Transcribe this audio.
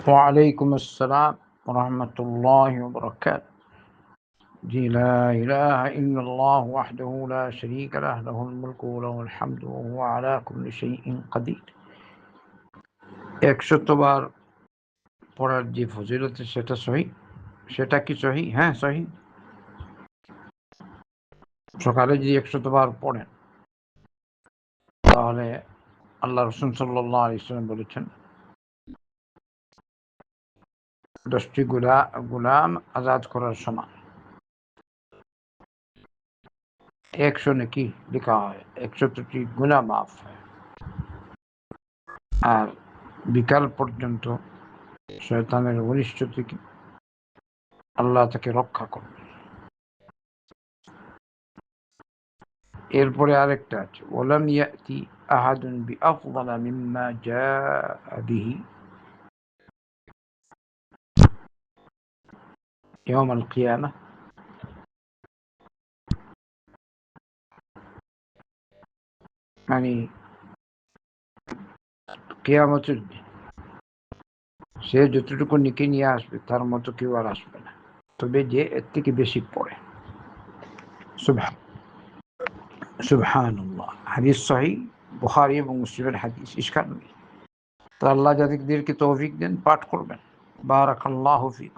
وعليكم السلام ورحمة الله وبركاته. جي لا إله إلا الله وحده لا شريك له له الملك وله الحمد وهو على كل شيء قدير। 100 বার পড়ার যে ফজিলত সেটা সহি, সেটা কি সহি? হ্যাঁ সহি। সকালে যদি 100 বার পড়েন তাহলে আল্লাহ রাসূল সাল্লাল্লাহু আলাইহি ওয়াসাল্লাম বলেছেন 10টি গোলাম আজাদ করার সমান। 100 নাকি লিখা হয়, 100টি গুনাহ মাফ হয়। আর বিকাল পর্যন্ত শয়তানের অনিষ্ট থেকে আল্লাহ তাকে রক্ষা করবে। এরপরে আরেকটা আছে, ওয়ালাম ইয়াতি আহাদুন বিআফদালা মিম্মা জাআ বিহি ইয়াউমাল কিয়ামাহ। মানে কিয়ামতের দিন সে যতটুকু নেকি নিয়ে আসবে তার মতো কেউ আর আসবে না, তবে যে এর থেকে বেশি পড়ে। সুবহানাল্লাহ। হাদিস সহিহ, বুখারী এবং মুসলিমের হাদিস, ইশকাল নেই। তো আল্লাহ যাদেরকে তৌফিক দেন পাঠ করবেন। বারাকাল্লাহু ফিক।